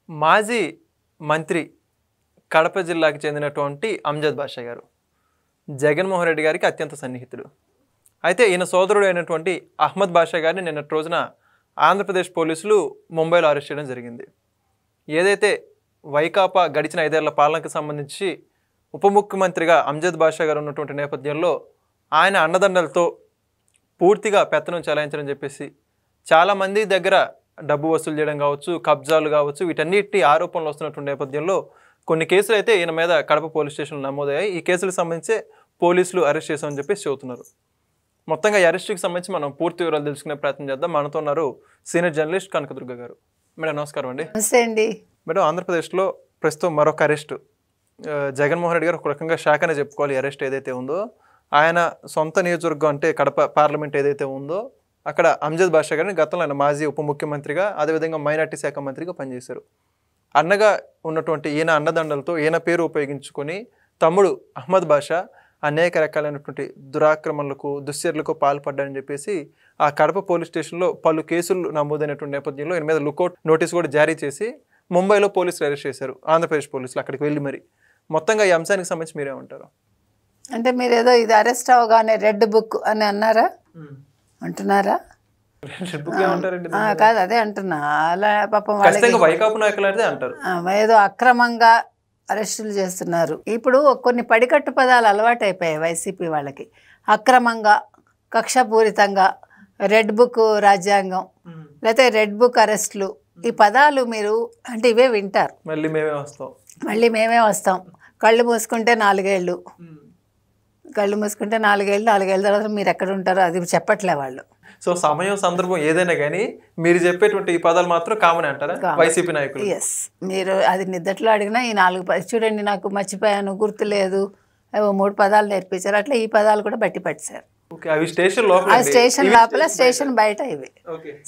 మాజీ మంత్రి కడప జిల్లాకి చెందినటువంటి అంజద్ బాషా గారు జగన్మోహన్ రెడ్డి గారికి అత్యంత సన్నిహితుడు. అయితే ఈయన సోదరుడు అయినటువంటి అహ్మద్ బాషా గారిని నిన్నటి రోజున ఆంధ్రప్రదేశ్ పోలీసులు ముంబైలో అరెస్ట్ చేయడం జరిగింది. ఏదైతే వైకాపా గడిచిన 5 ఏళ్ల పాలనకు సంబంధించి ఉప ముఖ్యమంత్రిగా అంజద్ బాషా గారు ఉన్నటువంటి నేపథ్యంలో ఆయన అండదండలతో పూర్తిగా పెత్తనం చెలాయించడం చెప్పేసి చాలామంది దగ్గర డబ్బు వసూలు చేయడం కావచ్చు, కబ్జాలు కావచ్చు, వీటన్నిటి ఆరోపణలు వస్తున్నటువంటి నేపథ్యంలో కొన్ని కేసులు అయితే ఈయన మీద కడప పోలీస్ స్టేషన్లో నమోదయ్యాయి. ఈ కేసులకు సంబంధించి పోలీసులు అరెస్ట్ చేశామని చెప్పేసి చెబుతున్నారు. మొత్తంగా ఈ అరెస్ట్కి సంబంధించి మనం పూర్తి వివరాలు తెలుసుకునే ప్రయత్నం చేద్దాం. మనతో ఉన్నారు సీనియర్ జర్నలిస్ట్ కనకదుర్గ గారు. మేడం నమస్కారం అండి. నమస్తే అండి. మేడం, ఆంధ్రప్రదేశ్లో ప్రస్తుతం మరొక అరెస్టు, జగన్మోహన్ రెడ్డి గారు ఒక రకంగా శాఖనే చెప్పుకోవాలి. అరెస్ట్ ఏదైతే ఉందో ఆయన సొంత నియోజకవర్గం అంటే కడప పార్లమెంట్ ఏదైతే ఉందో అక్కడ అంజద్ బాషా గారిని గతంలో ఆయన మాజీ ఉప ముఖ్యమంత్రిగా అదేవిధంగా మైనార్టీ శాఖ మంత్రిగా పనిచేశారు. అన్నగా ఉన్నటువంటి ఈయన అండదండలతో ఈయన పేరు ఉపయోగించుకొని తమ్ముడు అహ్మద్ బాషా అనేక రకాలైనటువంటి దురాక్రమణలకు దుశ్చర్యలకు పాల్పడ్డారని చెప్పేసి ఆ కడప పోలీస్ స్టేషన్లో పలు కేసులు నమోదైనటువంటి నేపథ్యంలో ఈయన మీద లుకౌట్ నోటీస్ కూడా జారీ చేసి ముంబైలో పోలీసులు అరెస్ట్ చేశారు. ఆంధ్రప్రదేశ్ పోలీసులు అక్కడికి వెళ్ళి మరి మొత్తంగా ఈ అంశానికి సంబంధించి మీరేమంటారు? అంటే మీరు ఏదో ఇది అరెస్ట్ అవగానే రెడ్ బుక్ అని అన్నారా అంటున్నారా? కాదు, అదే అంటున్నా. అలా పాపం వైకాపా నాయకులు అంటారు ఏదో అక్రమంగా అరెస్టులు చేస్తున్నారు. ఇప్పుడు కొన్ని పడికట్టు పదాలు అలవాటు అయిపోయాయి వైసీపీ వాళ్ళకి. అక్రమంగా, కక్షపూరితంగా, రెడ్ బుక్ రాజ్యాంగం, లేకపోతే రెడ్ బుక్ అరెస్టులు, ఈ పదాలు మీరు అంటే ఇవే వింటారు. మళ్ళీ మేమే వస్తాం. కళ్ళు మూసుకుంటే 4 ఏళ్ళు, కళ్ళు మూసుకుంటే 4 ఏళ్ళు, 4 ఏళ్ళ తర్వాత మీరు ఎక్కడ ఉంటారో అది చెప్పట్లే వాళ్ళు. సో సమయం సందర్భం ఏదైనా కానీ మీరు చెప్పేటువంటి ఈ పదాలు మాత్రం కామన్ అంటారా వైసీపీ నాయకులు? ఎస్, మీరు అది నిద్దట్లో అడిగినా ఈ 4 చూడండి, నాకు మర్చిపోయాను, గుర్తులేదు, 3 పదాలు నేర్పించారు. అట్లా ఈ పదాలు కూడా బట్టి పట్టారు. స్టేషన్ లోపల, స్టేషన్ బయట ఇవి.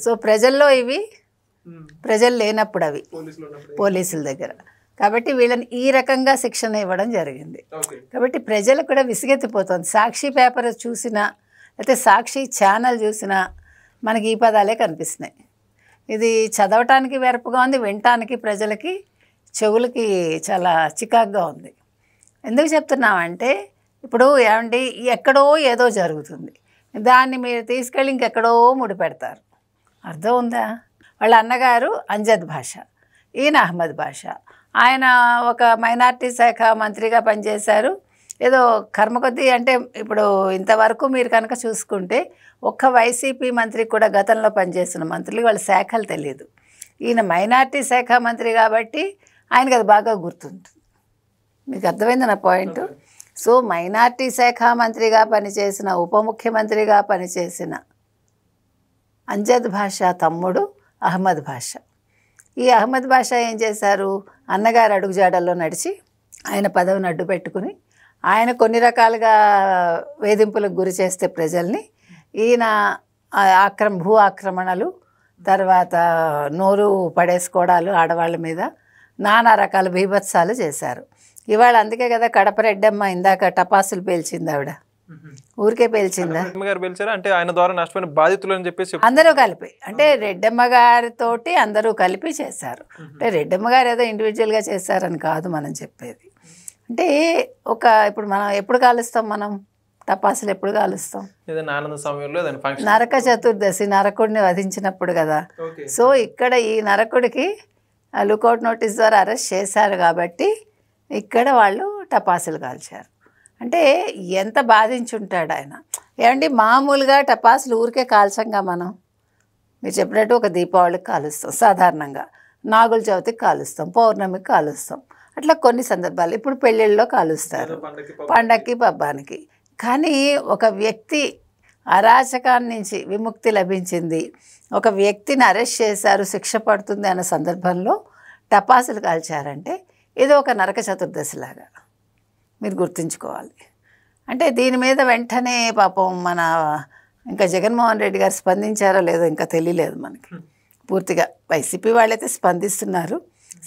సో ప్రజల్లో ఇవి, ప్రజలు లేనప్పుడు అవి పోలీసుల దగ్గర. కాబట్టి వీళ్ళని ఈ రకంగా శిక్షణ ఇవ్వడం జరిగింది. కాబట్టి ప్రజలు కూడా విసిగెత్తిపోతుంది. సాక్షి పేపర్ చూసినా అయితే సాక్షి ఛానల్ చూసినా మనకి ఈ పదాలే కనిపిస్తున్నాయి. ఇది చదవటానికి వెరపుగా ఉంది, వినటానికి ప్రజలకి చెవులకి చాలా చికాగ్గా ఉంది. ఎందుకు చెప్తున్నామంటే ఇప్పుడు ఏమండి, ఎక్కడో ఏదో జరుగుతుంది, దాన్ని మీరు తీసుకెళ్ళి ఇంకెక్కడో ముడిపెడతారు. అర్థం ఉందా? వాళ్ళ అన్నగారు అంజద్ బాషా, ఈయన అహ్మద్ బాషా. ఆయన ఒక మైనార్టీ శాఖ మంత్రిగా పనిచేశారు. ఏదో కర్మ కొద్దీ అంటే ఇప్పుడు ఇంతవరకు మీరు కనుక చూసుకుంటే ఒక్క వైసీపీ మంత్రి కూడా గతంలో పనిచేస్తున్న మంత్రులు వాళ్ళ శాఖలు తెలియదు. ఈయన మైనార్టీ శాఖ మంత్రి కాబట్టి ఆయనకు అది బాగా గుర్తుంటుంది. మీకు అర్థమైంది నా పాయింట్? సో మైనార్టీ శాఖ మంత్రిగా పనిచేసిన, ఉప ముఖ్యమంత్రిగా పనిచేసిన అంజద్ బాషా తమ్ముడు అహ్మద్ బాషా. ఈ అహ్మద్ బాషా ఏం చేశారు? అన్నగారు అడుగుజాడల్లో నడిచి ఆయన పదవిని అడ్డు పెట్టుకుని ఆయన కొన్ని రకాలుగా వేధింపులకు గురి చేస్తే ప్రజల్ని, ఈయన భూ ఆక్రమణలు, తర్వాత నోరు పడేసుకోవడాలు ఆడవాళ్ళ మీద, నానా రకాల బీభత్సాలు చేశారు. ఇవాళ అందుకే కదా కడప రెడ్డమ్మ ఇందాక టపాసులు పేల్చింది. ఆవిడ ఊరికే పేల్చిందా? అంటే ఆయన ద్వారా నష్టపోయిన బాధితులు అని చెప్పేసి అందరూ కలిపి, అంటే రెడ్డమ్మ గారితోటి అందరూ కలిపి చేశారు. అంటే రెడ్డమ్మ గారు ఏదో ఇండివిజువల్గా చేశారని కాదు మనం చెప్పేది. అంటే ఇప్పుడు మనం ఎప్పుడు కాలుస్తాం, మనం టపాసులు ఎప్పుడు కాలుస్తాం? నరక చతుర్దశి, నరకుడిని వధించినప్పుడు కదా. సో ఇక్కడ ఈ నరకుడికి లుకౌట్ నోటీస్ ద్వారా అరెస్ట్ చేశారు కాబట్టి ఇక్కడ వాళ్ళు టపాసులు కాల్చారు. అంటే ఎంత బాధించుంటాడు ఆయన. ఏమండి, మామూలుగా టపాసులు ఊరికే కాల్చంగా మనం. మీరు చెప్పినట్టు ఒక దీపావళికి కాలుస్తాం సాధారణంగా, నాగుల చవితికి కాలుస్తాం, పౌర్ణమికి కాలుస్తాం, అట్లా కొన్ని సందర్భాలు. ఇప్పుడు పెళ్ళిళ్ళలో కాలుస్తారు, పండక్కి పబ్బానికి. కానీ ఒక వ్యక్తి అరాచకాన్ని నుంచి విముక్తి లభించింది, ఒక వ్యక్తిని అరెస్ట్ చేశారు, శిక్ష పడుతుంది అన్న సందర్భంలో టపాసులు కాల్చారంటే ఇది ఒక నరక చతుర్దశిలాగా మీరు గుర్తుంచుకోవాలి. అంటే దీని మీద వెంటనే పాపం మన ఇంకా జగన్మోహన్ రెడ్డి గారు స్పందించారో లేదో ఇంకా తెలియలేదు మనకి. పూర్తిగా వైసీపీ వాళ్ళైతే స్పందిస్తున్నారు.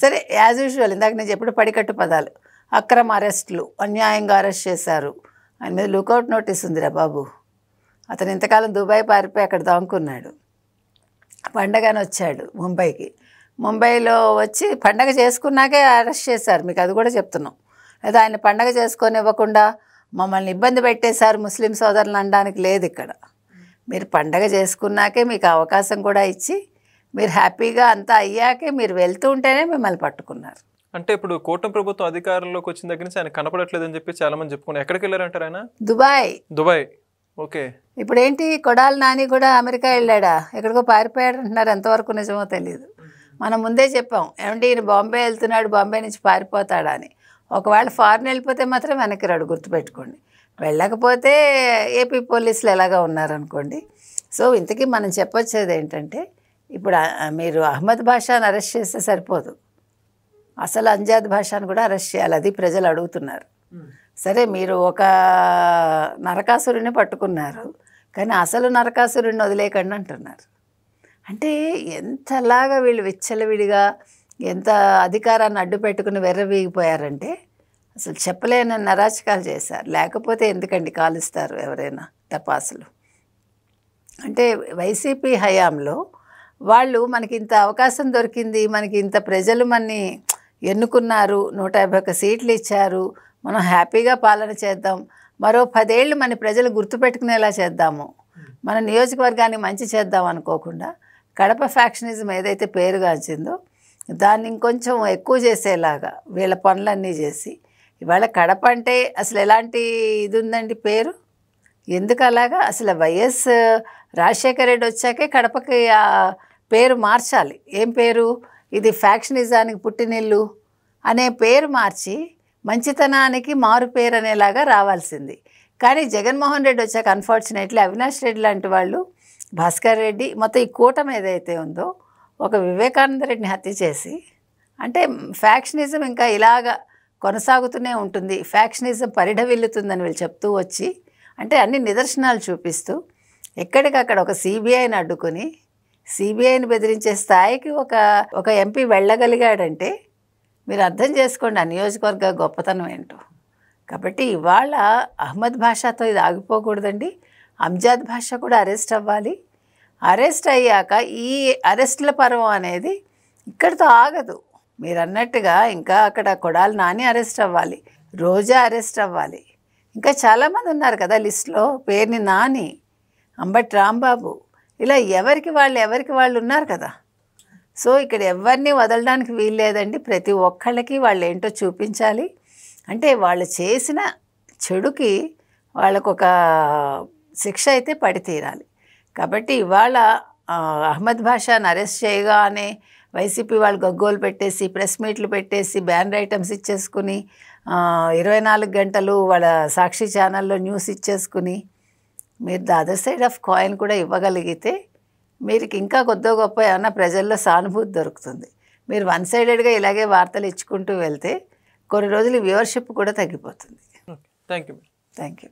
సరే, యాజ్ యూజువల్ ఇందాక నేను చెప్పిన పడికట్టు పదాలు, అక్రమ అరెస్టులు, అన్యాయంగా అరెస్ట్ చేశారు, ఆయన మీద లుకౌట్ నోటీస్ ఉందిరా బాబు. అతను ఇంతకాలం దుబాయ్ పారిపోయి అక్కడ దాక్కున్నాడు, పండగని వచ్చాడు ముంబైకి. ముంబైలో వచ్చి పండగ చేసుకున్నాకే అరెస్ట్ చేశారు, మీకు అది కూడా చెప్తున్నాం. లేదా ఆయన పండగ చేసుకొని ఇవ్వకుండా మమ్మల్ని ఇబ్బంది పెట్టేశారు ముస్లిం సోదరులు అనడానికి లేదు ఇక్కడ. మీరు పండగ చేసుకున్నాకే మీకు అవకాశం కూడా ఇచ్చి మీరు హ్యాపీగా అంతా అయ్యాకే మీరు వెళ్తూ ఉంటేనే మిమ్మల్ని పట్టుకున్నారు. అంటే ఇప్పుడు కూటమి ప్రభుత్వం అధికారంలోకి వచ్చిన దగ్గర నుంచి ఆయన కనపడట్లేదని చెప్పి చాలా మంది చెప్పుకున్నారు. ఎక్కడికి వెళ్ళారంటారు ఆయన? దుబాయ్. ఓకే. ఇప్పుడు ఏంటి, కొడాలి నాని కూడా అమెరికా వెళ్ళాడా, ఎక్కడికో పారిపోయాడు అంటున్నారు. ఎంతవరకు నిజమో తెలియదు. మనం ముందే చెప్పాం ఏమంటే ఈయన బాంబే వెళ్తున్నాడు, బాంబే నుంచి పారిపోతాడా అని. ఒకవేళ ఫారెన్ వెళ్ళిపోతే మాత్రం వెనక్కి రాడు, గుర్తుపెట్టుకోండి. వెళ్ళకపోతే ఏపీ పోలీసులు ఎలాగా ఉన్నారనుకోండి. సో ఇంతకీ మనం చెప్పొచ్చేది ఏంటంటే, ఇప్పుడు మీరు అహ్మద్ బాషాని అరెస్ట్ చేస్తే సరిపోదు, అసలు అంజాద్ బాషాని కూడా అరెస్ట్ చేయాలి. అది ప్రజలు అడుగుతున్నారు. సరే మీరు ఒక నరకాసురుని పట్టుకున్నారు, కానీ అసలు నరకాసురుడిని వదిలేయకండి అంటున్నారు. అంటే ఎంతలాగా వీళ్ళు విచ్చలవిడిగా ఎంత అధికారాన్ని అడ్డు పెట్టుకుని వెర్రవీగిపోయారంటే అసలు చెప్పలేని నరాచకాలు చేశారు. లేకపోతే ఎందుకండి కాలుస్తారు ఎవరైనా టపాసులు. అంటే వైసీపీ హయాంలో వాళ్ళు మనకి ఇంత అవకాశం దొరికింది, మనకి ఇంత ప్రజలు మనని ఎన్నుకున్నారు, 151 సీట్లు ఇచ్చారు, మనం హ్యాపీగా పాలన చేద్దాం, మరో 10 ఏళ్ళు మన ప్రజలు గుర్తుపెట్టుకునేలా చేద్దాము, మన నియోజకవర్గాన్ని మంచి చేద్దాం అనుకోకుండా కడప ఫ్యాక్షనిజం ఏదైతే పేరుగాంచిందో దాన్ని ఇంకొంచెం ఎక్కువ చేసేలాగా వీళ్ళ పనులన్నీ చేసి ఇవాళ కడప అంటే అసలు ఎలాంటి ఇది ఉందండి పేరు, ఎందుకు అలాగా? అసలు వైఎస్ రాజశేఖర రెడ్డి వచ్చాకే కడపకి ఆ పేరు మార్చాలి. ఏం పేరు? ఇది ఫ్యాక్షనిజానికి పుట్టినిల్లు అనే పేరు మార్చి మంచితనానికి మారు పేరు అనేలాగా రావాల్సింది. కానీ జగన్మోహన్ రెడ్డి వచ్చాక అన్ఫార్చునేట్లీ అవినాష్ రెడ్డి లాంటి వాళ్ళు, భాస్కర్ రెడ్డి, మొత్తం ఈ కూటమి ఏదైతే ఉందో ఒక వివేకానంద రెడ్డిని హత్య చేసి, అంటే ఫ్యాక్షనిజం ఇంకా ఇలాగా కొనసాగుతూనే ఉంటుంది, ఫ్యాక్షనిజం పరిఢవిల్లుతుందని వీళ్ళు చెప్తూ వచ్చి, అంటే అన్ని నిదర్శనాలు చూపిస్తూ ఎక్కడికక్కడ ఒక సిబిఐని అడ్డుకొని సిబిఐని బెదిరించే స్థాయికి ఒక ఎంపీ వెళ్ళగలిగాడంటే మీరు అర్థం చేసుకోండి ఆ నియోజకవర్గ గొప్పతనం ఏంటో. కాబట్టి ఇవాళ అహ్మద్ బాషాతో ఇది ఆగిపోకూడదండి. అంజాద్ బాషా కూడా అరెస్ట్ అవ్వాలి. అరెస్ట్ అయ్యాక ఈ అరెస్టుల పర్వం అనేది ఇక్కడితో ఆగదు. మీరు అన్నట్టుగా ఇంకా అక్కడ కొడాలి నాని అరెస్ట్ అవ్వాలి, రోజా అరెస్ట్ అవ్వాలి, ఇంకా చాలామంది ఉన్నారు కదా లిస్టులో, పేరుని నాని, అంబటి రాంబాబు, ఇలా ఎవరికి వాళ్ళు ఉన్నారు కదా. సో ఇక్కడ ఎవరిని వదలడానికి వీల్లేదండి. ప్రతి ఒక్కళ్ళకి వాళ్ళు ఏంటో చూపించాలి. అంటే వాళ్ళు చేసిన చెడుకి వాళ్ళకొక శిక్ష అయితే పడి తీరాలి. కాబట్టి ఇవాళ అహ్మద్ బాషాని అరెస్ట్ చేయగానే వైసీపీ వాళ్ళు గగ్గోలు పెట్టేసి ప్రెస్ మీట్లు పెట్టేసి బ్యానర్ ఐటమ్స్ ఇచ్చేసుకుని 24 గంటలు వాళ్ళ సాక్షి ఛానల్లో న్యూస్ ఇచ్చేసుకుని మీరు the other side of coin కూడా ఇవ్వగలిగితే మీరు ఇంకా కొద్దో గొప్ప ఏమన్నా ప్రజల్లో సానుభూతి దొరుకుతుంది. మీరు వన్ సైడెడ్గా ఇలాగే వార్తలు ఇచ్చుకుంటూ వెళ్తే కొన్ని రోజులు వ్యూవర్షిప్ కూడా తగ్గిపోతుంది. Thank you.